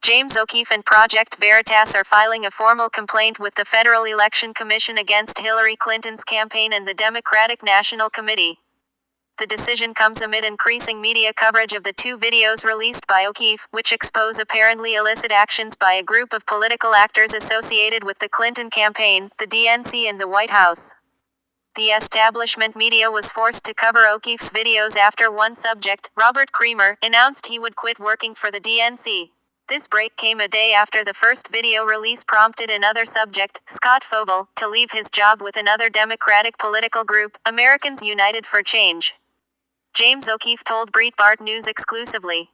James O'Keefe and Project Veritas are filing a formal complaint with the Federal Election Commission against Hillary Clinton's campaign and the Democratic National Committee. The decision comes amid increasing media coverage of the two videos released by O'Keefe, which expose apparently illicit actions by a group of political actors associated with the Clinton campaign, the DNC and the White House. The establishment media was forced to cover O'Keefe's videos after one subject, Robert Creamer, announced he would quit working for the DNC. This break came a day after the first video release prompted another subject, Scott Fovel, to leave his job with another Democratic political group, Americans United for Change. James O'Keefe told Breitbart News exclusively.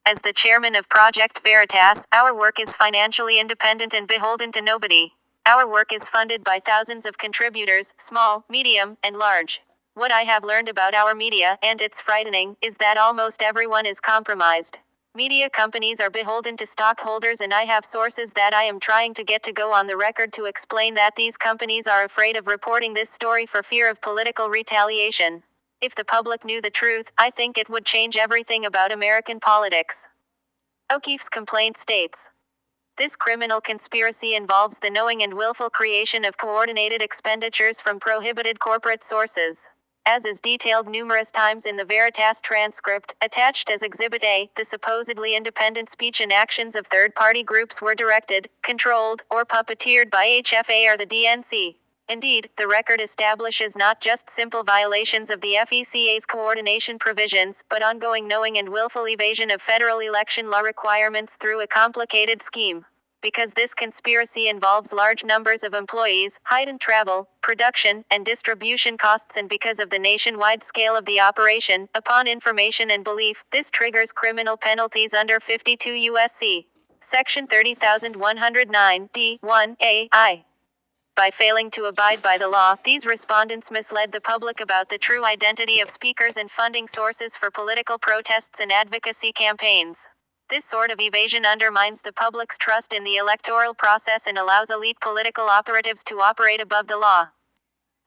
As the chairman of Project Veritas, our work is financially independent and beholden to nobody. Our work is funded by thousands of contributors, small, medium, and large. What I have learned about our media, and it's frightening, is that almost everyone is compromised. Media companies are beholden to stockholders, and I have sources that I am trying to get to go on the record to explain that these companies are afraid of reporting this story for fear of political retaliation. If the public knew the truth, I think it would change everything about American politics. O'Keefe's complaint states. This criminal conspiracy involves the knowing and willful creation of coordinated expenditures from prohibited corporate sources. As is detailed numerous times in the Veritas transcript, attached as Exhibit A, the supposedly independent speech and actions of third-party groups were directed, controlled, or puppeteered by HFA or the DNC. Indeed, the record establishes not just simple violations of the FECA's coordination provisions, but ongoing knowing and willful evasion of federal election law requirements through a complicated scheme. Because this conspiracy involves large numbers of employees, heightened travel, production, and distribution costs, and because of the nationwide scale of the operation, upon information and belief, this triggers criminal penalties under 52 U.S.C. Section 30,109 D1 By failing to abide by the law, these respondents misled the public about the true identity of speakers and funding sources for political protests and advocacy campaigns. This sort of evasion undermines the public's trust in the electoral process and allows elite political operatives to operate above the law.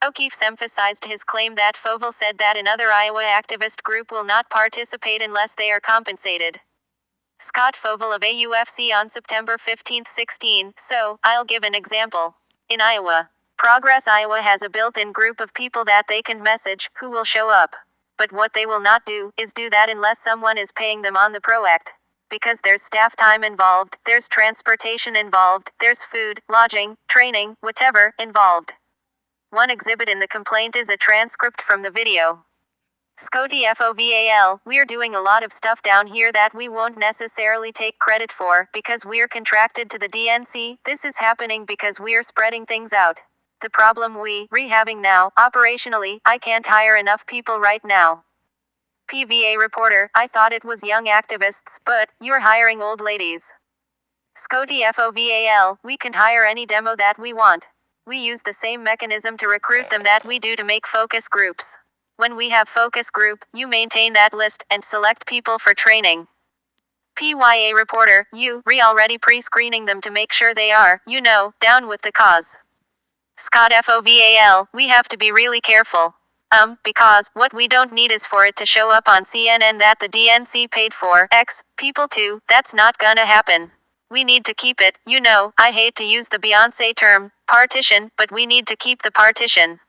O'Keefe emphasized his claim that Fovel said that another Iowa activist group will not participate unless they are compensated. Scott Fovel of AUFC on September 15, 16, so, I'll give an example. In Iowa, Progress Iowa has a built-in group of people that they can message, who will show up. But what they will not do, is do that unless someone is paying them on the ProAct. Because there's staff time involved, there's transportation involved, there's food, lodging, training, whatever, involved. One exhibit in the complaint is a transcript from the video. Scotty FOVAL, we're doing a lot of stuff down here that we won't necessarily take credit for, because we're contracted to the DNC. This is happening because we're spreading things out. The problem we're having now, operationally, I can't hire enough people right now. PVA reporter, I thought it was young activists, but you're hiring old ladies. Scotty FOVAL, we can hire any demo that we want. We use the same mechanism to recruit them that we do to make focus groups. When we have focus group, you maintain that list and select people for training. PYA reporter, you're already pre-screening them to make sure they are, down with the cause. Scott FOVAL, we have to be really careful. Because, what we don't need is for it to show up on CNN that the DNC paid for X people too. That's not gonna happen. We need to keep it, I hate to use the Beyoncé term, partition, but we need to keep the partition.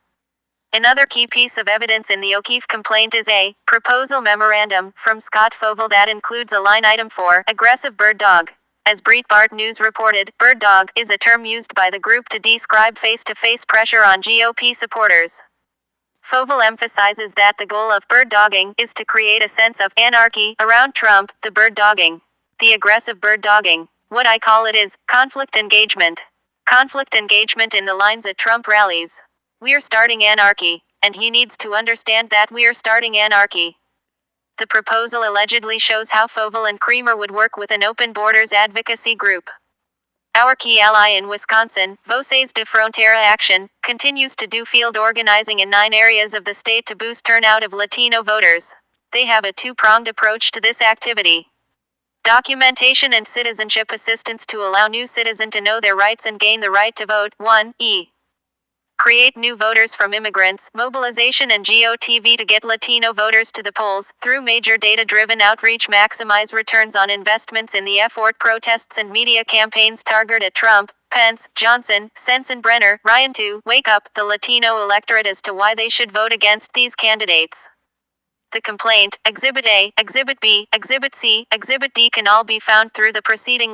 Another key piece of evidence in the O'Keefe complaint is a proposal memorandum from Scott Fovel that includes a line item for aggressive bird dog. As Breitbart News reported, bird dog is a term used by the group to describe face-to-face pressure on GOP supporters. Fovel emphasizes that the goal of bird dogging is to create a sense of anarchy around Trump, the bird dogging. The aggressive bird dogging. What I call it is conflict engagement. Conflict engagement in the lines at Trump rallies. We're starting anarchy, and he needs to understand that we're starting anarchy. The proposal allegedly shows how Fovel and Creamer would work with an open borders advocacy group. Our key ally in Wisconsin, Voces de Frontera Action, continues to do field organizing in 9 areas of the state to boost turnout of Latino voters. They have a two-pronged approach to this activity. Documentation and citizenship assistance to allow new citizens to know their rights and gain the right to vote. 1. Create new voters from immigrants, mobilization and GOTV to get Latino voters to the polls, through major data-driven outreach maximize returns on investments in the effort protests and media campaigns targeted Trump, Pence, Johnson, Sensenbrenner, Ryan to wake up the Latino electorate as to why they should vote against these candidates. The complaint, Exhibit A, Exhibit B, Exhibit C, Exhibit D can all be found through the preceding